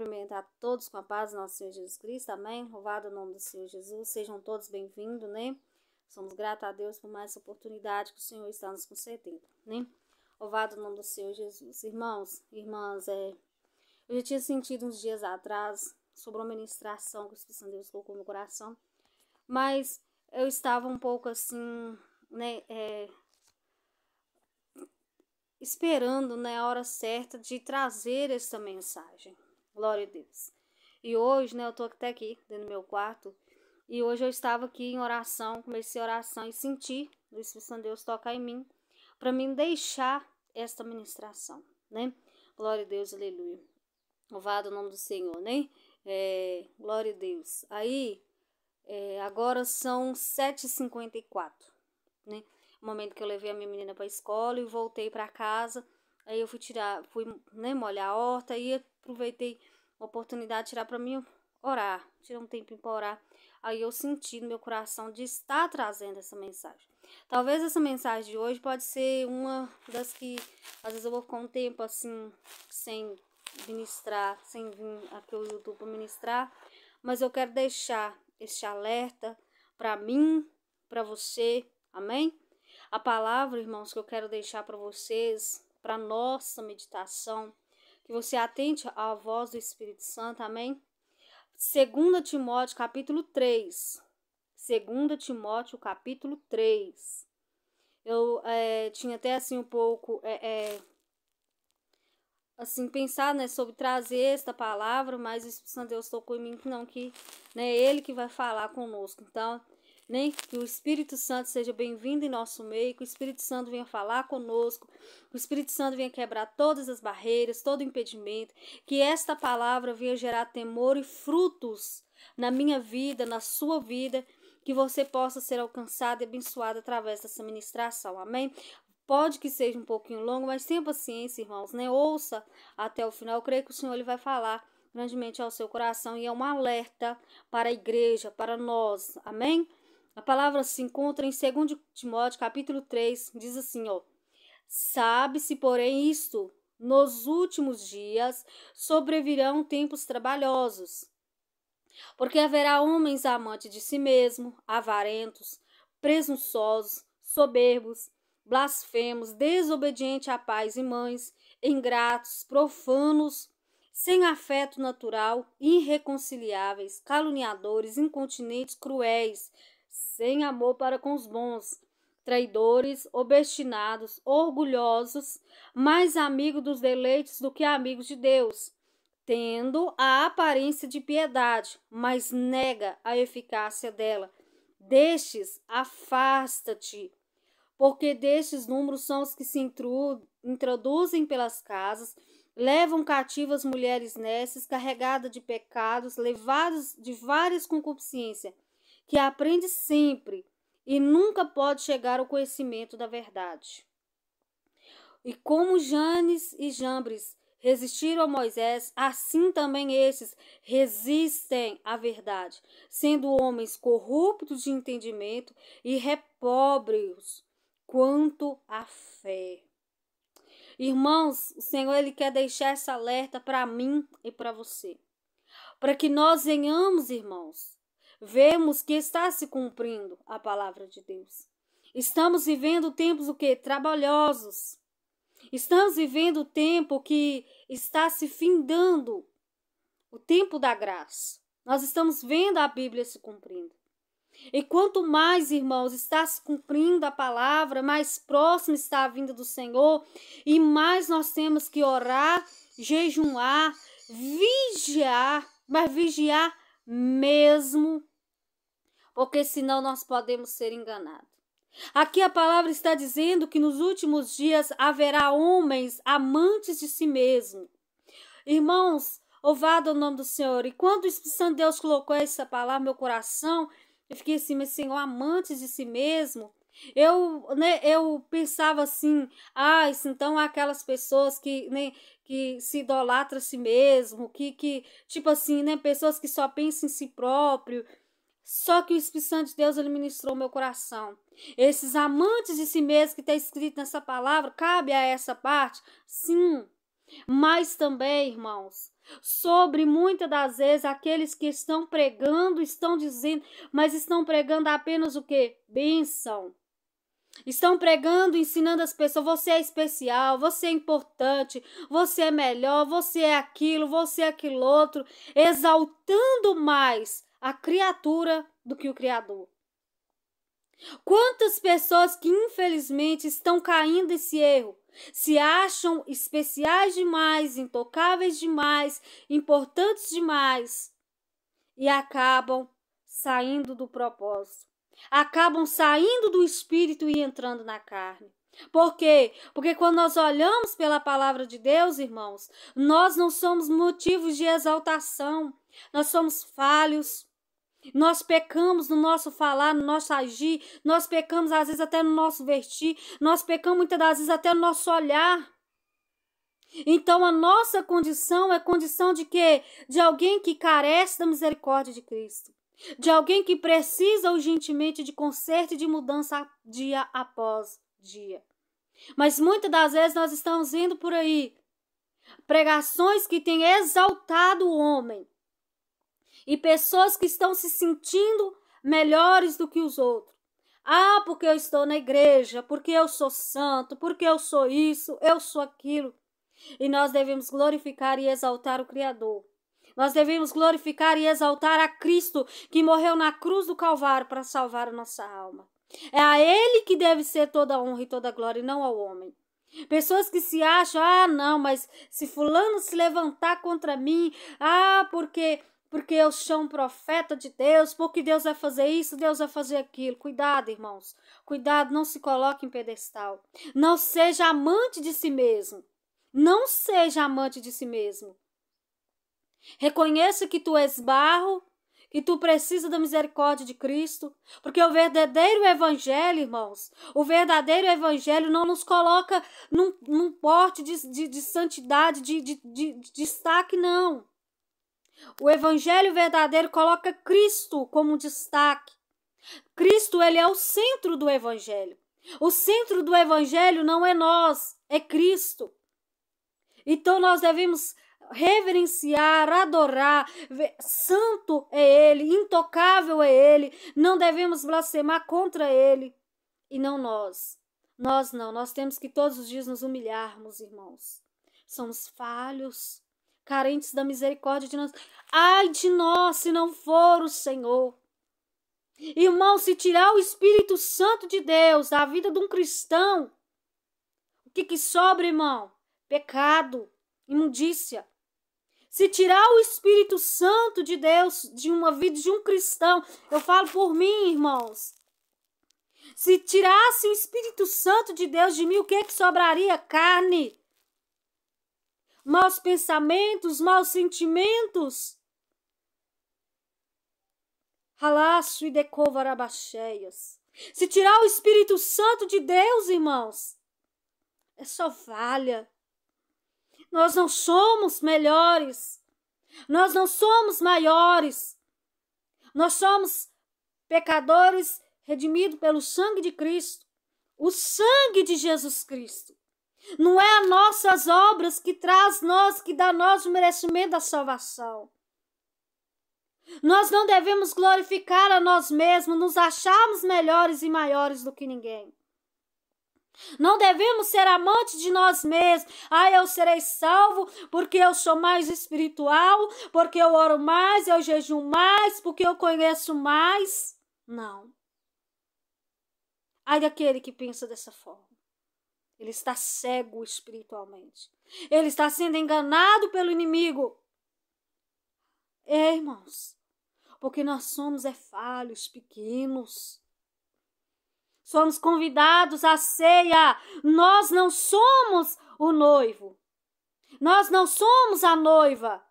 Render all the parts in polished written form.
cumprimentar todos com a paz do nosso Senhor Jesus Cristo, amém? Louvado o nome do Senhor Jesus, sejam todos bem-vindos, né? Somos gratos a Deus por mais essa oportunidade que o Senhor está nos concedendo, né? Louvado o nome do Senhor Jesus. Irmãos, irmãs, eu já tinha sentido uns dias atrás sobre uma ministração que o Espírito Santo de Deus colocou no meu coração, mas eu estava um pouco assim, né, esperando, né, a hora certa de trazer essa mensagem. Glória a Deus. E hoje, né, eu tô até aqui dentro do meu quarto, e hoje eu estava aqui em oração, comecei a oração e senti o Espírito Santo de Deus tocar em mim, para mim deixar esta ministração, né? Glória a Deus, aleluia. Louvado o nome do Senhor, né? Glória a Deus. Aí, agora são 7h54, né? O momento que eu levei a minha menina para a escola e voltei para casa. Aí eu fui né, molhar a horta e aproveitei a oportunidade de tirar para mim orar, tirar um tempinho para orar. Aí eu senti no meu coração de estar trazendo essa mensagem. Talvez essa mensagem de hoje pode ser uma das que às vezes eu vou ficar um tempo assim sem ministrar, sem vir aqui ao YouTube para ministrar, mas eu quero deixar este alerta para mim, para você, amém? A palavra, irmãos, que eu quero deixar para vocês, para nossa meditação, que você atente à voz do Espírito Santo, amém? 2 Timóteo, capítulo 3. 2 Timóteo, capítulo 3. Eu tinha até assim um pouco, assim, pensar, né, sobre trazer esta palavra, mas o Espírito Santo de Deus tocou em mim que não, que, né, ele que vai falar conosco. Então, né, que o Espírito Santo seja bem-vindo em nosso meio, que o Espírito Santo venha falar conosco, que o Espírito Santo venha quebrar todas as barreiras, todo impedimento, que esta palavra venha gerar temor e frutos na minha vida, na sua vida, que você possa ser alcançado e abençoado através dessa ministração, amém? Pode que seja um pouquinho longo, mas tenha paciência, irmãos, né? Ouça até o final. Eu creio que o Senhor ele vai falar grandemente ao seu coração e é um alerta para a igreja, para nós, amém? A palavra se encontra em 2 Timóteo, capítulo 3, diz assim, ó. Sabe-se, porém, isto, nos últimos dias sobrevirão tempos trabalhosos, porque haverá homens amantes de si mesmo, avarentos, presunçosos, soberbos, blasfemos, desobedientes a pais e mães, ingratos, profanos, sem afeto natural, irreconciliáveis, caluniadores, incontinentes, cruéis, sem amor para com os bons, traidores, obstinados, orgulhosos, mais amigos dos deleites do que amigos de Deus, tendo a aparência de piedade, mas nega a eficácia dela. Destes, afasta-te, porque destes números são os que se introduzem pelas casas, levam cativas mulheres nécias, carregadas de pecados, levadas de várias concupiscências, que aprende sempre e nunca pode chegar ao conhecimento da verdade. E como Janes e Jambres resistiram a Moisés, assim também esses resistem à verdade, sendo homens corruptos de entendimento e repóbrios quanto à fé. Irmãos, o Senhor ele quer deixar essa alerta para mim e para você, para que nós venhamos, irmãos, vemos que está se cumprindo a palavra de Deus. Estamos vivendo tempos o quê? Trabalhosos. Estamos vivendo o tempo que está se findando, o tempo da graça. Nós estamos vendo a Bíblia se cumprindo. E quanto mais, irmãos, está se cumprindo a palavra, mais próximo está a vinda do Senhor, e mais nós temos que orar, jejuar, vigiar, mas vigiar mesmo, porque senão nós podemos ser enganados. Aqui a palavra está dizendo que nos últimos dias haverá homens amantes de si mesmo. Irmãos, louvado o nome do Senhor. E quando o Espírito Santo de Deus colocou essa palavra no meu coração, eu fiquei assim, mas Senhor, amantes de si mesmo? Eu pensava assim, isso então aquelas pessoas que, né, que se idolatram a si mesmo, que tipo assim, né, pessoas que só pensam em si próprio. Só que o Espírito Santo de Deus ele ministrou meu coração. Esses amantes de si mesmo que está escrito nessa palavra, cabe a essa parte? Sim. Mas também, irmãos, sobre muitas das vezes aqueles que estão pregando, estão dizendo, mas estão pregando apenas o quê? Bênção. Estão pregando, ensinando as pessoas, você é especial, você é importante, você é melhor, você é aquilo outro, exaltando mais a criatura do que o Criador. Quantas pessoas que infelizmente estão caindo nesse erro, se acham especiais demais, intocáveis demais, importantes demais e acabam saindo do propósito. Acabam saindo do espírito e entrando na carne. Por quê? Porque quando nós olhamos pela palavra de Deus, irmãos, nós não somos motivos de exaltação. Nós somos falhos. Nós pecamos no nosso falar, no nosso agir. Nós pecamos às vezes até no nosso vestir. Nós pecamos muitas das vezes até no nosso olhar. Então a nossa condição é condição de quê? De alguém que carece da misericórdia de Cristo. De alguém que precisa urgentemente de conserto e de mudança dia após dia. Mas muitas das vezes nós estamos vendo por aí pregações que têm exaltado o homem e pessoas que estão se sentindo melhores do que os outros. Ah, porque eu estou na igreja, porque eu sou santo, porque eu sou isso, eu sou aquilo. E nós devemos glorificar e exaltar o Criador. Nós devemos glorificar e exaltar a Cristo, que morreu na cruz do Calvário para salvar a nossa alma. É a Ele que deve ser toda a honra e toda a glória, e não ao homem. Pessoas que se acham, não, mas se fulano se levantar contra mim, porque eu sou um profeta de Deus, porque Deus vai fazer isso, Deus vai fazer aquilo. Cuidado, irmãos. Cuidado, não se coloque em pedestal. Não seja amante de si mesmo. Não seja amante de si mesmo. Reconheça que tu és barro, que tu precisa da misericórdia de Cristo, porque o verdadeiro evangelho, irmãos, o verdadeiro evangelho não nos coloca num porte de santidade, de destaque, não. O evangelho verdadeiro coloca Cristo como destaque. Cristo, ele é o centro do evangelho. O centro do evangelho não é nós, é Cristo. Então nós devemos reverenciar, adorar, santo é Ele, intocável é Ele, não devemos blasfemar contra Ele, e não nós. Nós não, nós temos que todos os dias nos humilharmos, irmãos. Somos falhos, carentes da misericórdia de nós. Ai de nós, se não for o Senhor. Irmão, se tirar o Espírito Santo de Deus da vida de um cristão, o que sobra, irmão? Pecado, imundícia. Se tirar o Espírito Santo de Deus de uma vida de um cristão, eu falo por mim, irmãos. Se tirasse o Espírito Santo de Deus de mim, o que sobraria? Carne. Maus pensamentos, maus sentimentos. Ralaço e decovarabacheias. Se tirar o Espírito Santo de Deus, irmãos, é só falha. Nós não somos melhores. Nós não somos maiores. Nós somos pecadores redimidos pelo sangue de Cristo. O sangue de Jesus Cristo. Não é as nossas obras que dá nós o merecimento da salvação. Nós não devemos glorificar a nós mesmos, nos acharmos melhores e maiores do que ninguém. Não devemos ser amantes de nós mesmos. Eu serei salvo porque eu sou mais espiritual, porque eu oro mais, eu jejuo mais, porque eu conheço mais. Não. Ai daquele que pensa dessa forma. Ele está cego espiritualmente. Ele está sendo enganado pelo inimigo. Irmãos, porque nós somos falhos, pequenos. Somos convidados à ceia. Nós não somos o noivo. Nós não somos a noiva.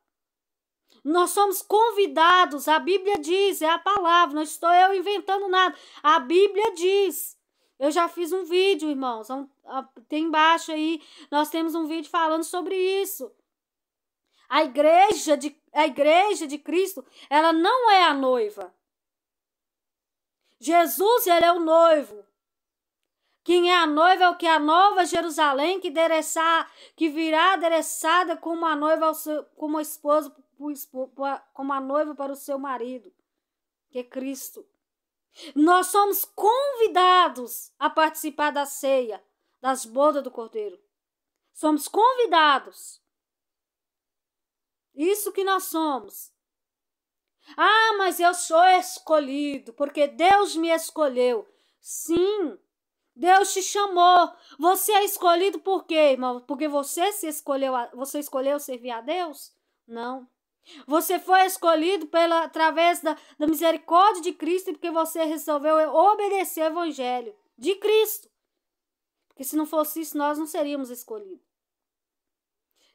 Nós somos convidados. A Bíblia diz, é a palavra. Não estou eu inventando nada. A Bíblia diz. Eu já fiz um vídeo, irmãos. Tem embaixo aí. Nós temos um vídeo falando sobre isso. A igreja de Cristo, ela não é a noiva. Jesus, ele é o noivo. Quem é a noiva é o que? A nova Jerusalém que virá adereçada como a noiva, como a esposa, como a noiva para o seu marido, que é Cristo. Nós somos convidados a participar da ceia, das bodas do Cordeiro. Somos convidados. Isso que nós somos. Ah, mas eu sou escolhido, porque Deus me escolheu. Sim, Deus te chamou. Você é escolhido por quê, irmão? Porque você escolheu servir a Deus? Não. Você foi escolhido através da misericórdia de Cristo, porque você resolveu obedecer ao Evangelho de Cristo. Porque se não fosse isso, nós não seríamos escolhidos.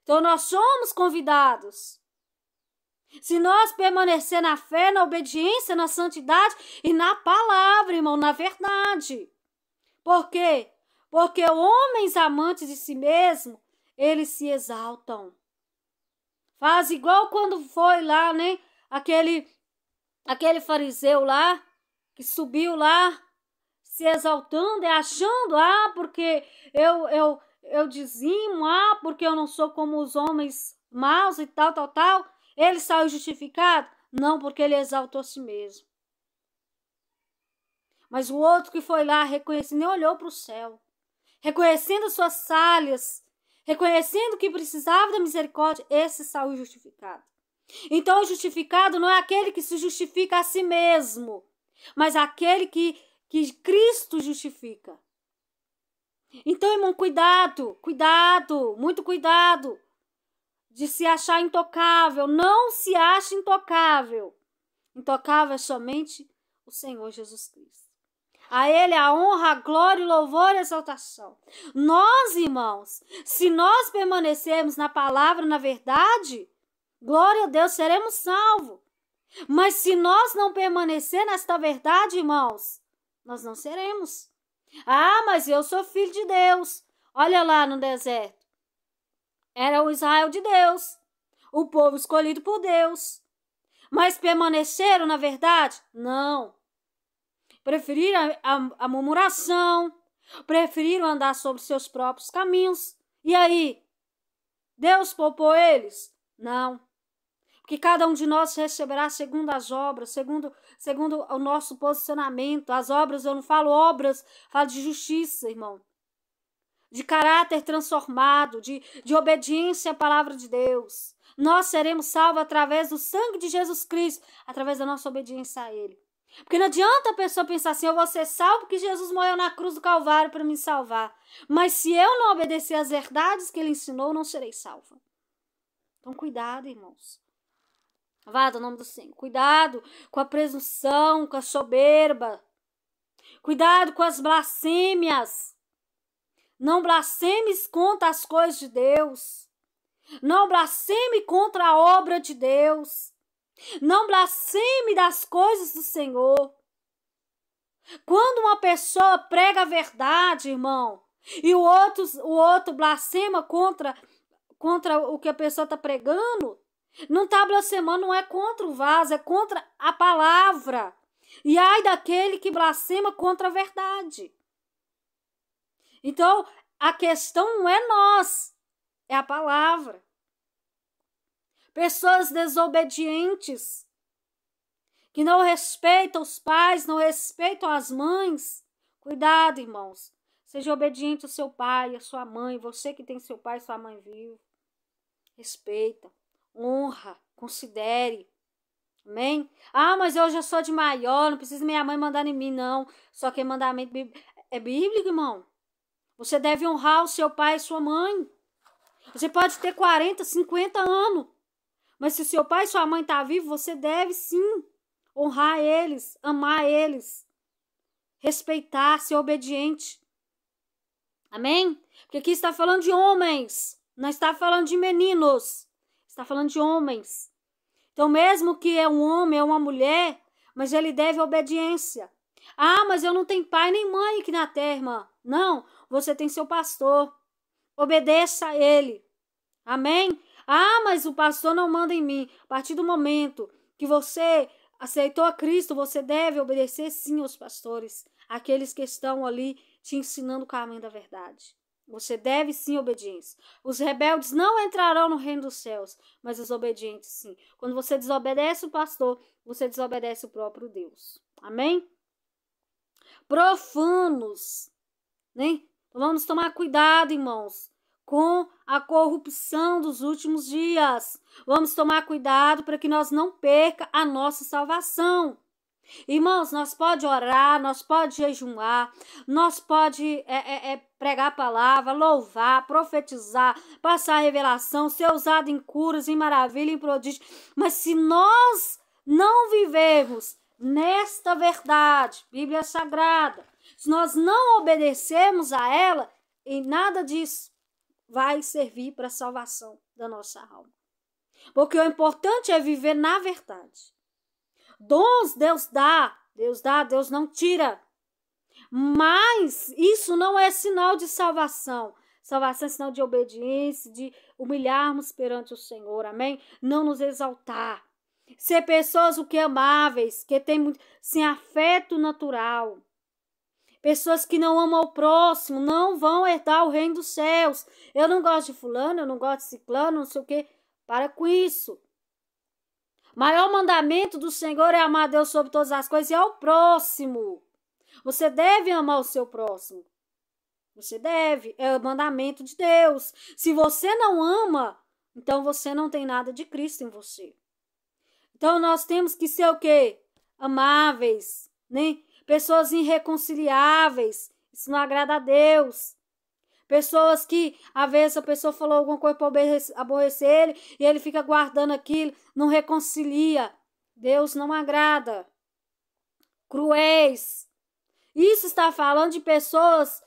Então, nós somos convidados. Se nós permanecer na fé, na obediência, na santidade e na palavra, irmão, na verdade. Por quê? Porque homens amantes de si mesmo, eles se exaltam. Faz igual quando foi lá, né? Aquele fariseu lá, que subiu lá, se exaltando e achando, porque eu dizimo, porque eu não sou como os homens maus e tal. Ele saiu justificado? Não, porque ele exaltou a si mesmo. Mas o outro que foi lá reconhecendo, nem olhou para o céu, reconhecendo suas falhas, reconhecendo que precisava da misericórdia, esse saiu justificado. Então, o justificado não é aquele que se justifica a si mesmo, mas aquele que Cristo justifica. Então, irmão, cuidado, muito cuidado de se achar intocável. Não se ache intocável. Intocável é somente o Senhor Jesus Cristo. A Ele a honra, a glória, o louvor e a exaltação. Nós, irmãos, se nós permanecermos na palavra, na verdade, glória a Deus, seremos salvos. Mas se nós não permanecer nesta verdade, irmãos, nós não seremos. Mas eu sou filho de Deus. Olha lá no deserto. Era o Israel de Deus, o povo escolhido por Deus. Mas permaneceram na verdade? Não. Preferiram a murmuração, preferiram andar sobre seus próprios caminhos. E aí? Deus poupou eles? Não. Porque cada um de nós receberá segundo as obras, segundo o nosso posicionamento. As obras, eu não falo obras, falo de justiça, irmão. De caráter transformado, de obediência à palavra de Deus. Nós seremos salvos através do sangue de Jesus Cristo, através da nossa obediência a Ele. Porque não adianta a pessoa pensar assim, eu vou ser salvo porque Jesus morreu na cruz do Calvário para me salvar. Mas se eu não obedecer às verdades que Ele ensinou, não serei salva. Então, cuidado, irmãos. Louvado o nome do Senhor. Cuidado com a presunção, com a soberba. Cuidado com as blasfêmias. Não blasfemes contra as coisas de Deus. Não blasfeme contra a obra de Deus. Não blasfeme das coisas do Senhor. Quando uma pessoa prega a verdade, irmão, e o outro blasfema contra o que a pessoa está pregando, não está blasfemando, não é contra o vaso, é contra a palavra. E ai daquele que blasfema contra a verdade. Então, a questão não é nós, é a palavra. Pessoas desobedientes, que não respeitam os pais, não respeitam as mães. Cuidado, irmãos. Seja obediente ao seu pai, à sua mãe, você que tem seu pai e sua mãe vivo. Respeita, honra, considere. Amém? Mas eu já sou de maior, não precisa minha mãe mandar em mim, não. Só que mandamento é bíblico, irmão. Você deve honrar o seu pai e sua mãe. Você pode ter 40, 50 anos. Mas se o seu pai e sua mãe estão vivos, você deve sim honrar eles, amar eles, respeitar, ser obediente. Amém? Porque aqui está falando de homens, não está falando de meninos, está falando de homens. Então, mesmo que é um homem, é uma mulher, mas ele deve obediência. Mas eu não tenho pai nem mãe aqui na terra, irmã. Não, você tem seu pastor. Obedeça a ele. Amém? Mas o pastor não manda em mim. A partir do momento que você aceitou a Cristo, você deve obedecer sim aos pastores. Aqueles que estão ali te ensinando o caminho da verdade. Você deve sim obediência. Os rebeldes não entrarão no reino dos céus, mas os obedientes sim. Quando você desobedece o pastor, você desobedece o próprio Deus. Amém? Profanos, né? Vamos tomar cuidado, irmãos, com a corrupção dos últimos dias. Vamos tomar cuidado para que nós não perca a nossa salvação. Irmãos, nós pode orar, nós pode jejuar, nós pode pregar a palavra, louvar, profetizar, passar a revelação, ser usado em curas, em maravilha, em prodígio. Mas se nós não vivermos nesta verdade, Bíblia Sagrada, se nós não obedecermos a ela, em nada disso vai servir para a salvação da nossa alma. Porque o importante é viver na verdade. Dons Deus dá, Deus não tira. Mas isso não é sinal de salvação. Salvação é sinal de obediência, de humilharmos perante o Senhor, amém? Não nos exaltar. Ser pessoas o que amáveis, que têm muito, sem afeto natural. Pessoas que não amam o próximo não vão herdar o reino dos céus. Eu não gosto de fulano, eu não gosto de ciclano, não sei o quê. Para com isso. Maior mandamento do Senhor é amar a Deus sobre todas as coisas e ao próximo. Você deve amar o seu próximo. Você deve. É o mandamento de Deus. Se você não ama, então você não tem nada de Cristo em você. Então nós temos que ser o quê? Amáveis, né? Pessoas irreconciliáveis. Isso não agrada a Deus. Pessoas que, às vezes, a pessoa falou alguma coisa para aborrecer ele e ele fica guardando aquilo, não reconcilia. Deus não agrada. Cruéis. Isso está falando de pessoas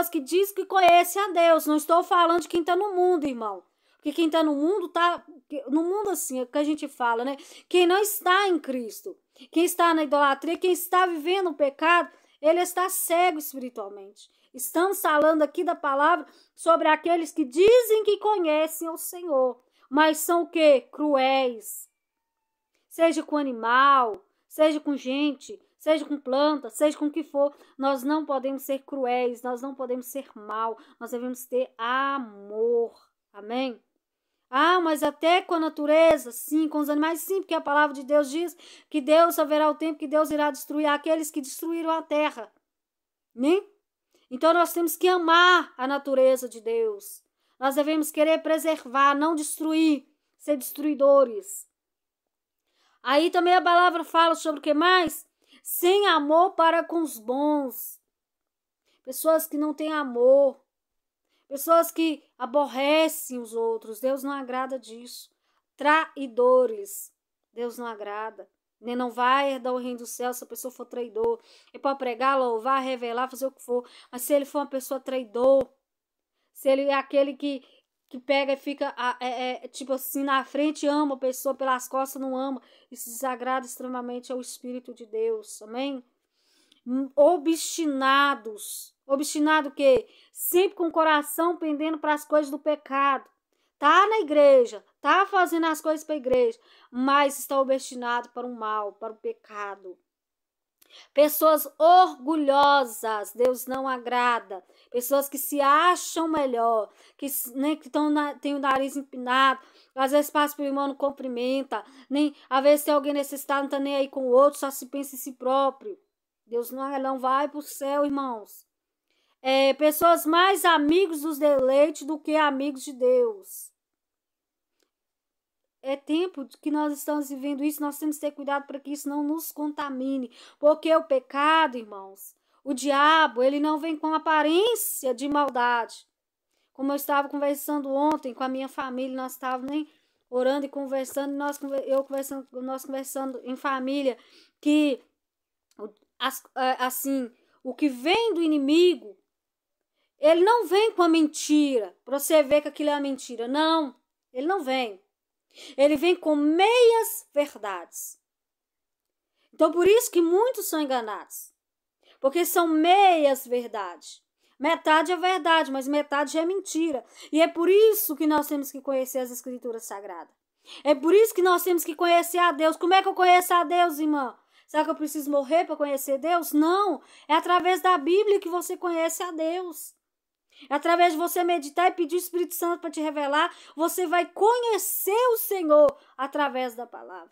que dizem que conhecem a Deus. Não estou falando de quem está no mundo, irmão. Porque quem está no mundo, tá no mundo assim, é o que a gente fala, né? Quem não está em Cristo, quem está na idolatria, quem está vivendo o pecado, ele está cego espiritualmente. Estamos falando aqui da palavra sobre aqueles que dizem que conhecem o Senhor, mas são o quê? Cruéis. Seja com animal, seja com gente, seja com planta, seja com o que for, nós não podemos ser cruéis, nós não podemos ser mal, nós devemos ter amor. Amém? Ah, mas até com a natureza, sim, com os animais, sim, porque a palavra de Deus diz que Deus haverá o tempo que Deus irá destruir aqueles que destruíram a terra. Né? Então nós temos que amar a natureza de Deus. Nós devemos querer preservar, não destruir, ser destruidores. Aí também a palavra fala sobre o que mais? Sem amor para com os bons. Pessoas que não têm amor. Pessoas que aborrecem os outros. Deus não agrada disso. Traidores. Deus não agrada. Nem não vai herdar o reino do céu se a pessoa for traidor. Ele pode pregar, louvar, revelar, fazer o que for. Mas se ele for uma pessoa traidor, se ele é aquele que pega e fica tipo assim na frente, ama a pessoa, pelas costas não ama, isso desagrada extremamente ao Espírito de Deus. Amém? Obstinados. Obstinado o quê? Sempre com o coração pendendo para as coisas do pecado. Tá na igreja, tá fazendo as coisas para a igreja, mas está obstinado para o mal, para o pecado. Pessoas orgulhosas, Deus não agrada. Pessoas que se acham melhor, que têm o nariz empinado, às vezes passa pelo irmão, não cumprimenta, nem às vezes tem alguém necessitado, não está nem aí com o outro, só se pensa em si próprio. Deus não vai para o céu, irmãos. Pessoas mais amigos dos deleites do que amigos de Deus. É tempo que nós estamos vivendo isso, nós temos que ter cuidado para que isso não nos contamine. Porque o pecado, irmãos, o diabo, ele não vem com aparência de maldade. Como eu estava conversando ontem com a minha família, nós estávamos nem orando e conversando, nós conversando em família, que assim, o que vem do inimigo, ele não vem com a mentira, para você ver que aquilo é uma mentira. Não, ele não vem. Ele vem com meias verdades. Então, por isso que muitos são enganados. Porque são meias verdades. Metade é verdade, mas metade já é mentira. E é por isso que nós temos que conhecer as Escrituras Sagradas. É por isso que nós temos que conhecer a Deus. Como é que eu conheço a Deus, irmã? Será que eu preciso morrer para conhecer Deus? Não, é através da Bíblia que você conhece a Deus. É através de você meditar e pedir o Espírito Santo para te revelar, você vai conhecer o Senhor através da palavra.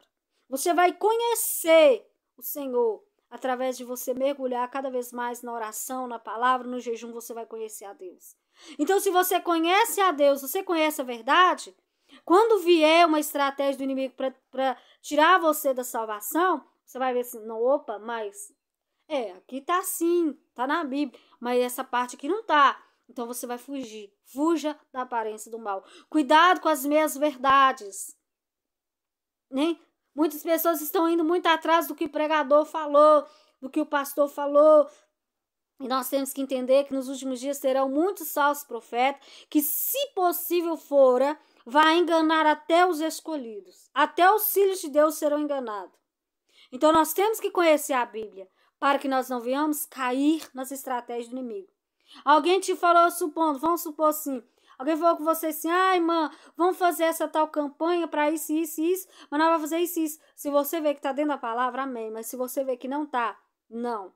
Você vai conhecer o Senhor através de você mergulhar cada vez mais na oração, na palavra, no jejum, você vai conhecer a Deus. Então, se você conhece a Deus, você conhece a verdade, quando vier uma estratégia do inimigo para tirar você da salvação, você vai ver assim, não, opa, mas aqui tá assim, tá na Bíblia, mas essa parte aqui não tá. Então você vai fugir. Fuja da aparência do mal. Cuidado com as meias verdades. Né? Muitas pessoas estão indo muito atrás do que o pregador falou, do que o pastor falou. E nós temos que entender que nos últimos dias terão muitos falsos profetas que, se possível fora, vai enganar até os escolhidos. Até os filhos de Deus serão enganados. Então nós temos que conhecer a Bíblia para que nós não venhamos cair nas estratégias do inimigo. Alguém te falou, vamos supor assim, alguém falou com você assim, irmã, vamos fazer essa tal campanha para isso, mas nós vamos fazer isso. Se você vê que está dentro da palavra, amém, mas se você vê que não está, não.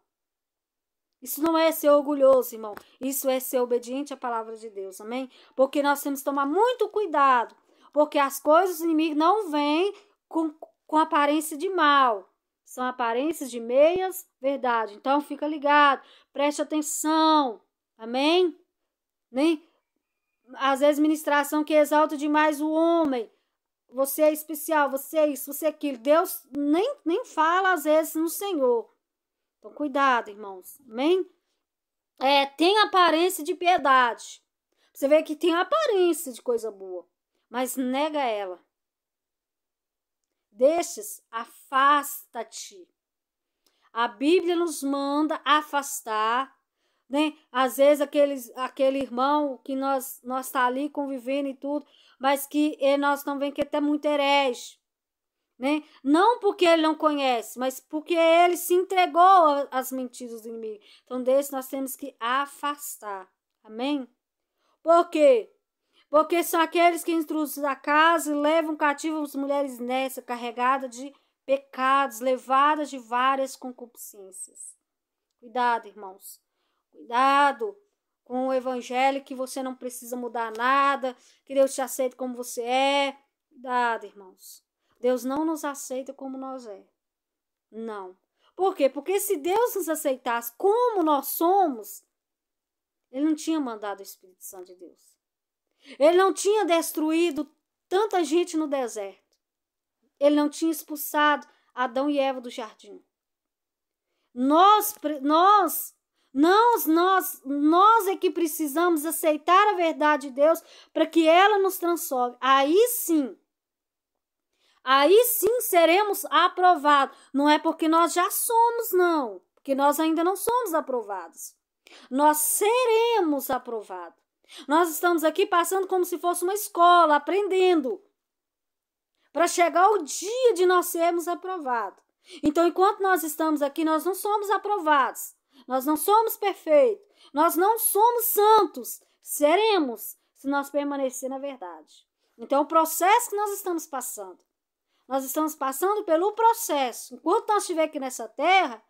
Isso não é ser orgulhoso, irmão, isso é ser obediente à palavra de Deus, amém? Porque nós temos que tomar muito cuidado, porque as coisas do inimigo não vêm com aparência de mal, são aparências de meias verdade. Então fica ligado, preste atenção. Amém? Nem às vezes ministração que exalta demais o homem. Você é especial, você é isso, você é aquilo. Deus nem fala às vezes no Senhor. Então cuidado, irmãos. Amém? Tem aparência de piedade. Você vê que tem aparência de coisa boa, mas nega ela. Deixes, afasta-te. A Bíblia nos manda afastar. Né? Às vezes aquele irmão que nós tá ali convivendo e tudo, mas que nós estamos vendo que ele é muito herege, né? Não porque ele não conhece, mas porque ele se entregou às mentiras do inimigo. Então desse nós temos que afastar, amém? Por quê? Porque são aqueles que introduzem a casa e levam cativo as mulheres nessa, carregadas de pecados, levadas de várias concupiscências. Cuidado, irmãos. Cuidado com o evangelho, que você não precisa mudar nada, que Deus te aceita como você é. Cuidado, irmãos. Deus não nos aceita como nós é. Não. Por quê? Porque se Deus nos aceitasse como nós somos, Ele não tinha mandado o Espírito Santo de Deus. Ele não tinha destruído tanta gente no deserto. Ele não tinha expulsado Adão e Eva do jardim. Nós é que precisamos aceitar a verdade de Deus para que ela nos transforme. Aí sim seremos aprovados. Não é porque nós já somos, não. Porque nós ainda não somos aprovados. Nós seremos aprovados. Nós estamos aqui passando como se fosse uma escola, aprendendo. Para chegar o dia de nós sermos aprovados. Então, enquanto nós estamos aqui, nós não somos aprovados. Nós não somos perfeitos. Nós não somos santos. Seremos, se nós permanecer na verdade. Então, o processo que nós estamos passando pelo processo. Enquanto nós estivermos aqui nessa terra,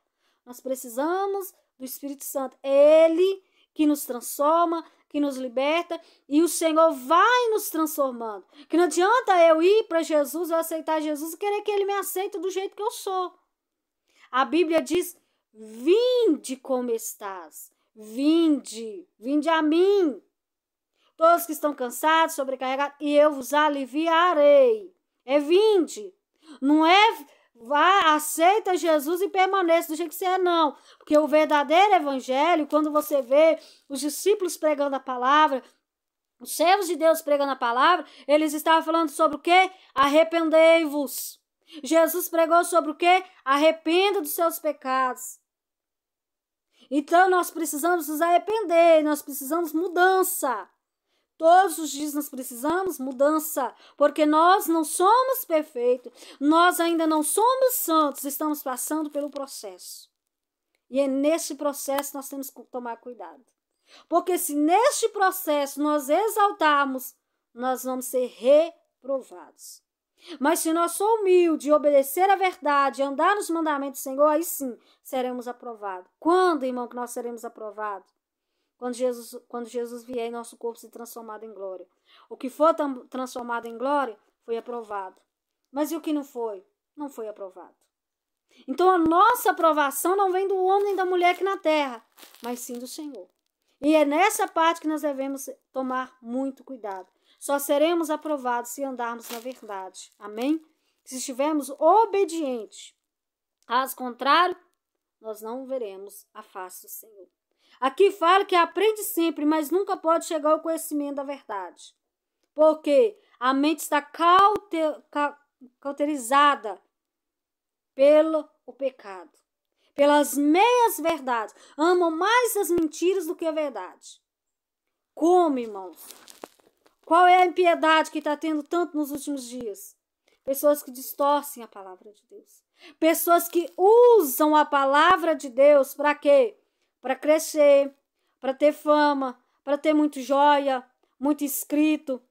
nós precisamos do Espírito Santo. Ele que nos transforma, que nos liberta, e o Senhor vai nos transformando. Que não adianta eu ir para Jesus, eu aceitar Jesus e querer que Ele me aceite do jeito que eu sou. A Bíblia diz, vinde como estás, vinde a mim. Todos que estão cansados, sobrecarregados, e eu vos aliviarei. É vinde. Não é vá, aceita Jesus e permaneça do jeito que você é, não. Porque o verdadeiro evangelho, quando você vê os discípulos pregando a palavra, os servos de Deus pregando a palavra, eles estavam falando sobre o quê? Arrependei-vos. Jesus pregou sobre o quê? Arrependa dos seus pecados. Então nós precisamos nos arrepender, nós precisamos mudança. Todos os dias nós precisamos mudança, porque nós não somos perfeitos, nós ainda não somos santos, estamos passando pelo processo. E é nesse processo nós temos que tomar cuidado. Porque se neste processo nós exaltarmos, nós vamos ser reprovados. Mas se nós somos humildes, obedecer a verdade, andar nos mandamentos do Senhor, aí sim seremos aprovados. Quando, irmão, que nós seremos aprovados? Quando Jesus vier e nosso corpo se transformado em glória. O que for transformado em glória foi aprovado. Mas e o que não foi? Não foi aprovado. Então a nossa aprovação não vem do homem nem da mulher aqui na terra, mas sim do Senhor. E é nessa parte que nós devemos tomar muito cuidado. Só seremos aprovados se andarmos na verdade. Amém? Se estivermos obedientes. Caso contrário, nós não veremos a face do Senhor. Aqui fala que aprende sempre, mas nunca pode chegar ao conhecimento da verdade. Porque a mente está cauterizada pelo pecado, pelas meias verdades. Amam mais as mentiras do que a verdade. Como, irmãos? Qual é a impiedade que está tendo tanto nos últimos dias? Pessoas que distorcem a palavra de Deus. Pessoas que usam a palavra de Deus para quê? Para crescer, para ter fama, para ter muito joia, muito inscrito.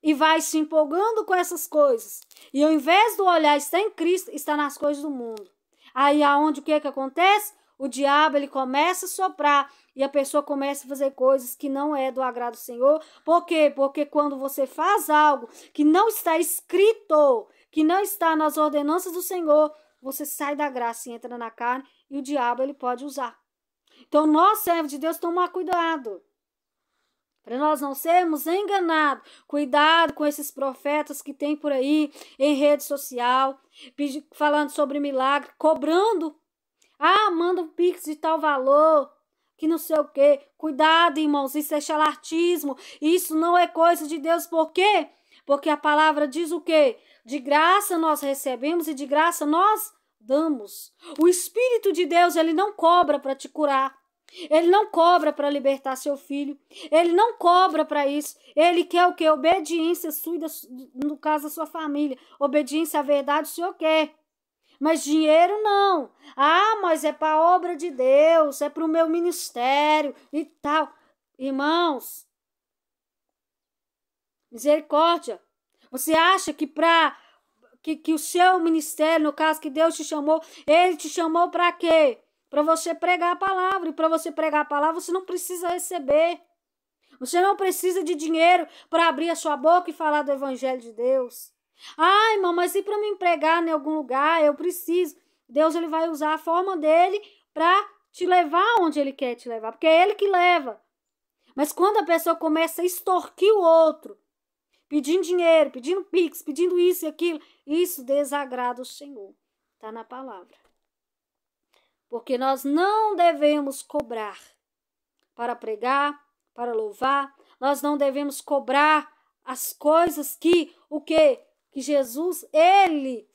E vai se empolgando com essas coisas. E ao invés do olhar estar em Cristo, está nas coisas do mundo. Aí aonde o que acontece? O diabo ele começa a soprar e a pessoa começa a fazer coisas que não é do agrado do Senhor. Por quê? Porque quando você faz algo que não está escrito, que não está nas ordenanças do Senhor, você sai da graça e entra na carne e o diabo ele pode usar. Então nós, servos de Deus, tomar cuidado. Para nós não sermos enganados. Cuidado com esses profetas que tem por aí em rede social, falando sobre milagre, cobrando. Ah, manda um pix de tal valor, que não sei o quê. Cuidado, irmãos, isso é charlatismo. Isso não é coisa de Deus. Por quê? Porque a palavra diz o quê? De graça nós recebemos e de graça nós damos. O Espírito de Deus, ele não cobra para te curar. Ele não cobra para libertar seu filho. Ele não cobra para isso. Ele quer o quê? Obediência sua, no caso da sua família. Obediência à verdade o Senhor quer. Mas dinheiro não. Ah, mas é para a obra de Deus. É para o meu ministério e tal. Irmãos, misericórdia. Você acha que para que o seu ministério, no caso que Deus te chamou, ele te chamou para quê? Para você pregar a palavra. E para você pregar a palavra, você não precisa receber. Você não precisa de dinheiro para abrir a sua boca e falar do evangelho de Deus. Ai, irmão, mas e para me empregar em algum lugar? Eu preciso. Deus ele vai usar a forma dele para te levar onde ele quer te levar. Porque é ele que leva. Mas quando a pessoa começa a extorquir o outro, pedindo dinheiro, pedindo pix, pedindo isso e aquilo, isso desagrada o Senhor. Está na palavra. Porque nós não devemos cobrar para pregar, para louvar. Nós não devemos cobrar as coisas que, o quê? Que Jesus, ele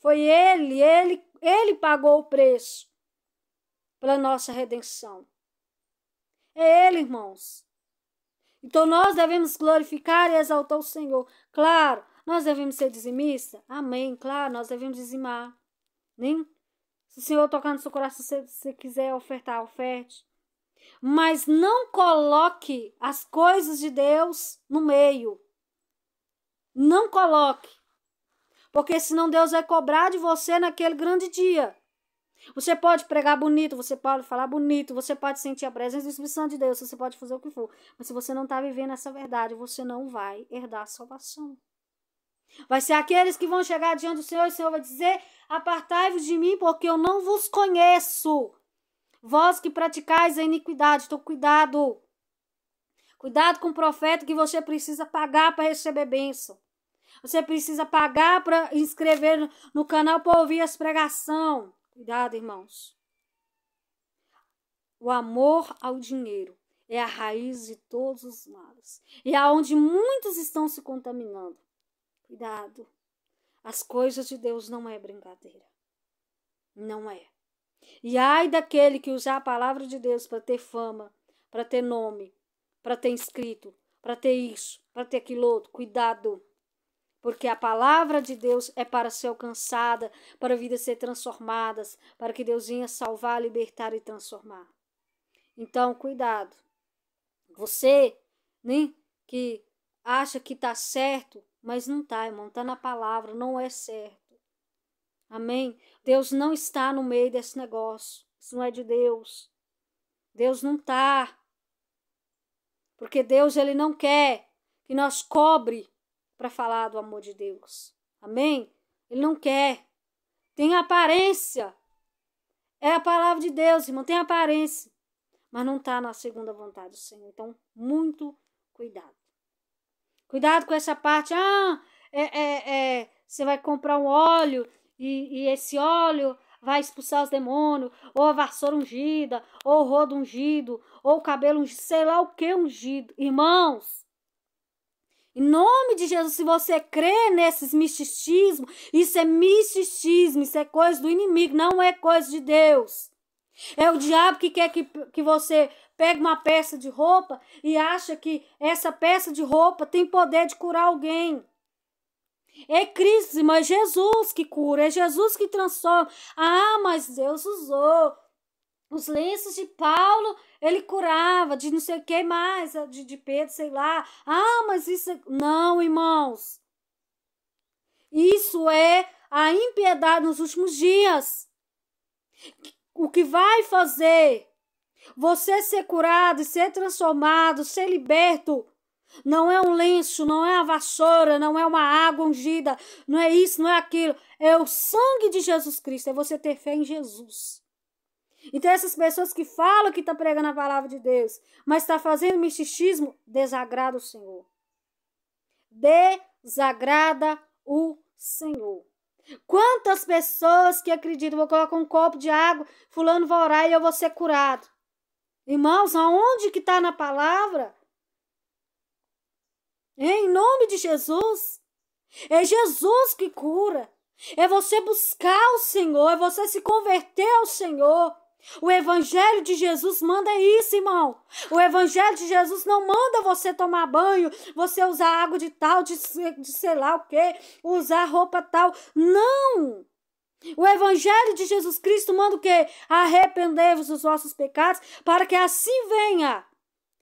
pagou o preço pela nossa redenção. É ele, irmãos. Então nós devemos glorificar e exaltar o Senhor. Claro, nós devemos ser dizimistas. Amém, claro, nós devemos dizimar. Nem se o Senhor tocar no seu coração, se você quiser ofertar, oferte. Mas não coloque as coisas de Deus no meio. Não coloque. Porque senão Deus vai cobrar de você naquele grande dia. Você pode pregar bonito, você pode falar bonito, você pode sentir a presença do Espírito Santo de Deus, você pode fazer o que for. Mas se você não está vivendo essa verdade, você não vai herdar a salvação. Vai ser aqueles que vão chegar diante do Senhor e o Senhor vai dizer: apartai-vos de mim, porque eu não vos conheço. Vós que praticais a iniquidade. Então, cuidado. Cuidado com o profeta que você precisa pagar para receber bênção. Você precisa pagar para inscrever no canal para ouvir as pregações. Cuidado, irmãos. O amor ao dinheiro é a raiz de todos os males. E é onde muitos estão se contaminando. Cuidado. As coisas de Deus não é brincadeira. Não é. E ai daquele que usar a palavra de Deus para ter fama, para ter nome, para ter inscrito, para ter isso, para ter aquilo outro. Cuidado. Porque a palavra de Deus é para ser alcançada, para vidas ser transformadas, para que Deus venha salvar, libertar e transformar. Então, cuidado. Você, né, que acha que está certo, Mas não tá, irmão, tá na palavra, não é certo. Amém? Deus não está no meio desse negócio. Isso não é de Deus. Deus não tá. Porque Deus, ele não quer que nós cobre para falar do amor de Deus. Amém? Ele não quer. Tem aparência. É a palavra de Deus, irmão, tem aparência. Mas não está na segunda vontade do Senhor. Então, muito cuidado. Cuidado com essa parte. Você vai comprar um óleo e esse óleo vai expulsar os demônios, ou a vassoura ungida, ou o rodo ungido, ou o cabelo ungido, sei lá o que ungido. Irmãos, em nome de Jesus, se você crê nesses misticismos, isso é misticismo, isso é coisa do inimigo, não é coisa de Deus. É o diabo que quer que você pegue uma peça de roupa e acha que essa peça de roupa tem poder de curar alguém. É Cristo, mas é Jesus que cura, é Jesus que transforma. Mas Deus usou os lenços de Paulo, ele curava de não sei o que mais, de Pedro, sei lá. Mas isso... Não, irmãos. Isso é a impiedade nos últimos dias. O que vai fazer você ser curado, ser transformado, ser liberto, não é um lenço, não é a vassoura, não é uma água ungida, não é isso, não é aquilo. É o sangue de Jesus Cristo, é você ter fé em Jesus. Então essas pessoas que falam que estão pregando a palavra de Deus, mas estão fazendo misticismo, desagrada o Senhor. Desagrada o Senhor. Quantas pessoas que acreditam, vou colocar um copo de água, fulano vai orar e eu vou ser curado. Irmãos, aonde que está na palavra? Em nome de Jesus. É Jesus que cura. É você buscar o Senhor, é você se converter ao Senhor. O evangelho de Jesus manda isso, irmão. O evangelho de Jesus não manda você tomar banho, você usar água de tal, de sei lá o quê, usar roupa tal. Não! O evangelho de Jesus Cristo manda o quê? Arrependei-vos dos vossos pecados, para que assim venha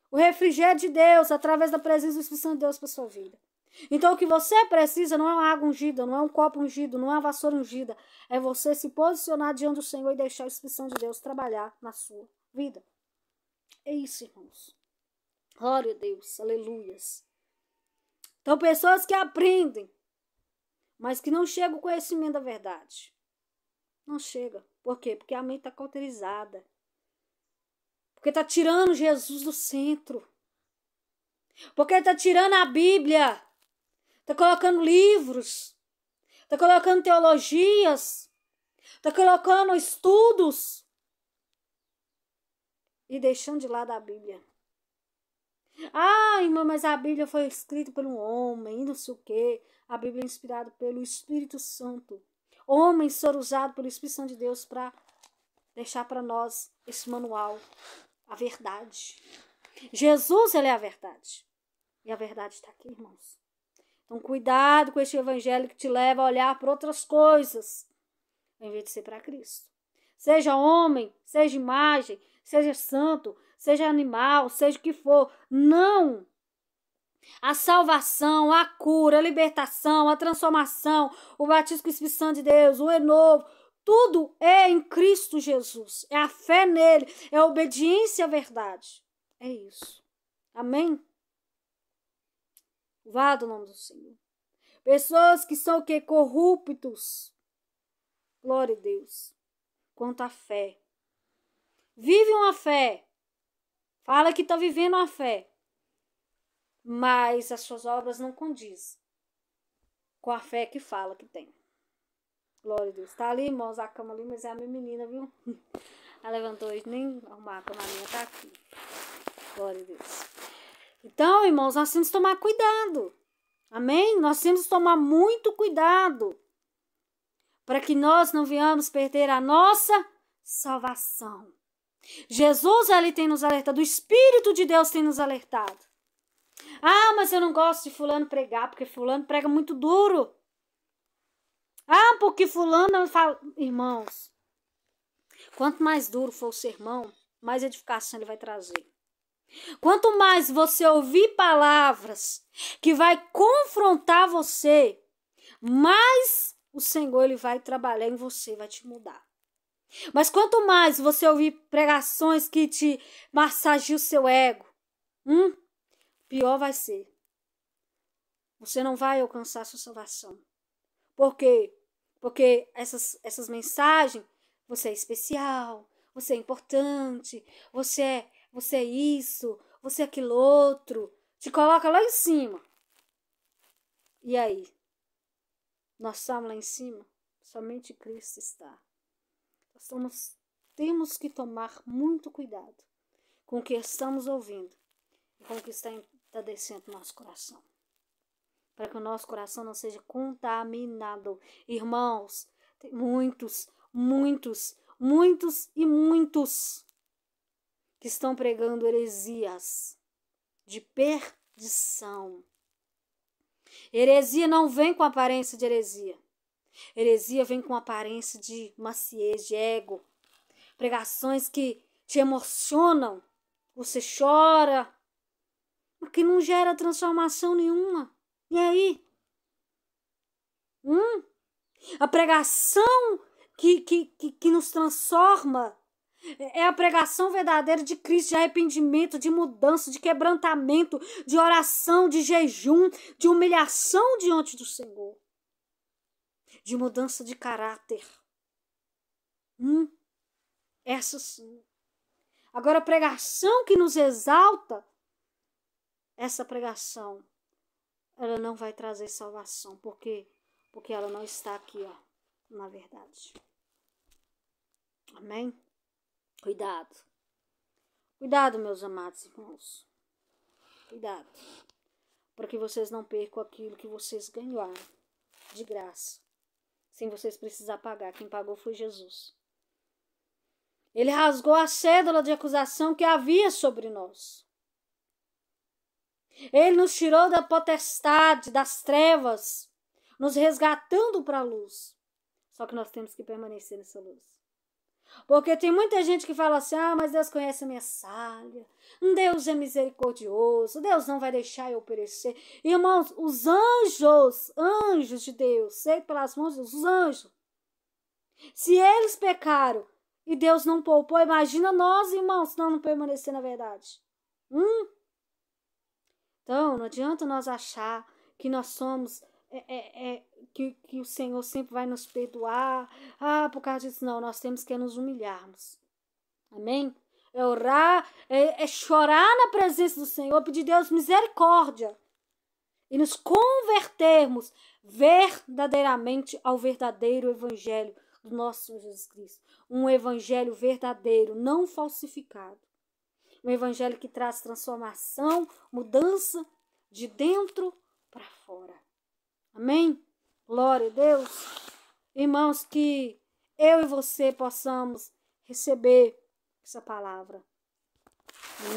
o refrigério de Deus, através da presença do Espírito Santo de Deus para sua vida. Então o que você precisa não é uma água ungida, não é um copo ungido, não é uma vassoura ungida. É você se posicionar diante do Senhor e deixar o Espírito Santo de Deus trabalhar na sua vida. É isso, irmãos. Glória a Deus, aleluias. Então pessoas que aprendem, mas que não chegam ao conhecimento da verdade. Não chega. Por quê? Porque a mente está cauterizada. Porque está tirando Jesus do centro. Porque está tirando a Bíblia. Está colocando livros. Está colocando teologias. Está colocando estudos. E deixando de lado a Bíblia. Irmã, mas a Bíblia foi escrita por um homem, e não sei o quê. A Bíblia é inspirada pelo Espírito Santo. Homens foram usados pelo Espírito Santo de Deus para deixar para nós esse manual. A verdade. Jesus, ele é a verdade. E a verdade está aqui, irmãos. Então, cuidado com este evangelho que te leva a olhar para outras coisas, em vez de ser para Cristo. Seja homem, seja imagem, seja santo, seja animal, seja o que for. Não! A salvação, a cura, a libertação, a transformação, o batismo com o Espírito Santo de Deus, o renovo, tudo é em Cristo Jesus. É a fé nele, é a obediência à verdade. É isso. Amém? Louvado o nome do Senhor. Pessoas que são o quê? Corruptos. Glória a Deus. Quanto à fé. Vive uma fé. Fala que está vivendo uma fé. Mas as suas obras não condizem com a fé que fala que tem. Glória a Deus. Tá ali, irmãos, a cama ali, mas é a minha menina, viu? Ela levantou hoje, nem arrumar a cama minha, tá aqui. Glória a Deus. Então, irmãos, nós temos que tomar cuidado. Amém? Nós temos que tomar muito cuidado para que nós não venhamos perder a nossa salvação. Jesus, ele tem nos alertado, o Espírito de Deus tem nos alertado. Mas eu não gosto de fulano pregar, porque fulano prega muito duro. Porque fulano fala... Irmãos, quanto mais duro for o sermão, mais edificação ele vai trazer. Quanto mais você ouvir palavras que vai confrontar você, mais o Senhor ele vai trabalhar em você, vai te mudar. Mas quanto mais você ouvir pregações que te massageiam o seu ego, pior vai ser. Você não vai alcançar a sua salvação. Por quê? Porque essas mensagens, você é especial, você é importante, você é isso, você é aquilo outro, te coloca lá em cima. E aí? Nós estamos lá em cima? Somente Cristo está. Nós temos que tomar muito cuidado com o que estamos ouvindo e com o que está descendo no nosso coração. Para que o nosso coração não seja contaminado. Irmãos, tem muitos que estão pregando heresias de perdição. Heresia não vem com aparência de heresia. Heresia vem com aparência de maciez, de ego. Pregações que te emocionam. Você chora, mas que não gera transformação nenhuma. E aí? A pregação que nos transforma é a pregação verdadeira de Cristo, de arrependimento, de mudança, de quebrantamento, de oração, de jejum, de humilhação diante do Senhor. De mudança de caráter. Essa sim. Agora, a pregação que nos exalta, essa pregação, ela não vai trazer salvação. Por quê? Porque ela não está aqui, na verdade. Amém? Cuidado. Cuidado, meus amados irmãos. Cuidado. Para que vocês não percam aquilo que vocês ganharam de graça. Sem vocês precisar pagar. Quem pagou foi Jesus. Ele rasgou a cédula de acusação que havia sobre nós. Ele nos tirou da potestade, das trevas, nos resgatando para a luz. Só que nós temos que permanecer nessa luz. Porque tem muita gente que fala assim, mas Deus conhece a minha falha, Deus é misericordioso, Deus não vai deixar eu perecer. Irmãos, os anjos de Deus, sei pelas mãos de Deus, os anjos, se eles pecaram e Deus não poupou, imagina nós, irmãos, se nós não permanecer na verdade. Então, não adianta nós achar que nós somos, que o Senhor sempre vai nos perdoar. Por causa disso, não. Nós temos que nos humilharmos. Amém? É orar, é chorar na presença do Senhor, pedir a Deus misericórdia. E nos convertermos verdadeiramente ao verdadeiro evangelho do nosso Senhor Jesus Cristo. Um evangelho verdadeiro, não falsificado. Um evangelho que traz transformação, mudança de dentro para fora. Amém? Glória a Deus. Irmãos, que eu e você possamos receber essa palavra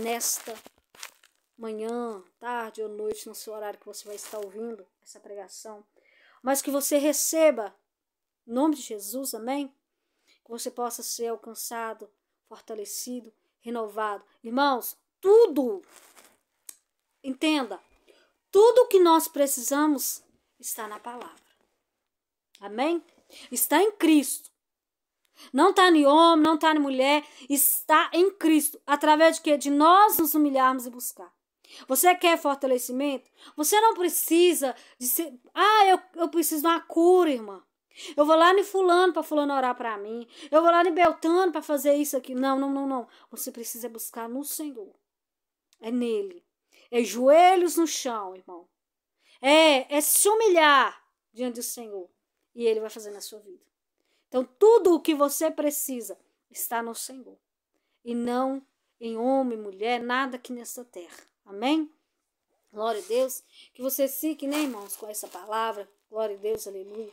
nesta manhã, tarde ou noite, no seu horário que você vai estar ouvindo essa pregação. Mas que você receba, em nome de Jesus, amém? Que você possa ser alcançado, fortalecido, renovado. Irmãos, tudo, entenda, tudo que nós precisamos está na palavra. Amém? Está em Cristo. Não está em homem, não está em mulher, está em Cristo. Através de quê? De nós nos humilharmos e buscar. Você quer fortalecimento? Você não precisa de ser... eu preciso de uma cura, irmã. Eu vou lá em fulano para fulano orar para mim. Eu vou lá em Beltano para fazer isso aqui. Não. Você precisa buscar no Senhor. É nele. É joelhos no chão, irmão. É se humilhar diante do Senhor. E Ele vai fazer na sua vida. Então, tudo o que você precisa está no Senhor. E não em homem, mulher, nada aqui nessa terra. Amém? Glória a Deus. Que você fique, né, irmãos, com essa palavra. Glória a Deus, aleluia.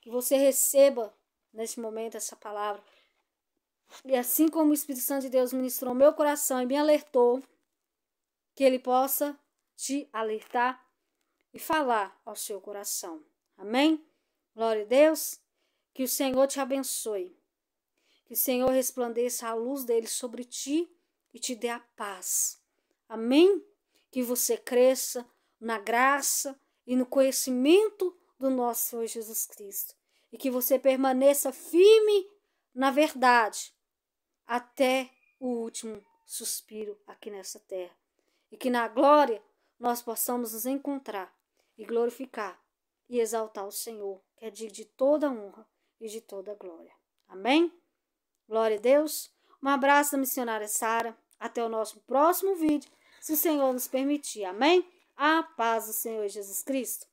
Que você receba, neste momento, essa palavra. E assim como o Espírito Santo de Deus ministrou meu coração e me alertou, que Ele possa te alertar e falar ao seu coração. Amém? Glória a Deus. Que o Senhor te abençoe. Que o Senhor resplandeça a luz dele sobre ti e te dê a paz. Amém? Que você cresça na graça e no conhecimento do nosso Senhor Jesus Cristo. E que você permaneça firme na verdade até o último suspiro aqui nessa terra. E que na glória nós possamos nos encontrar e glorificar e exaltar o Senhor, que é digno de toda honra e de toda glória. Amém? Glória a Deus. Um abraço da missionária Sara. Até o nosso próximo vídeo, se o Senhor nos permitir. Amém? A paz do Senhor Jesus Cristo.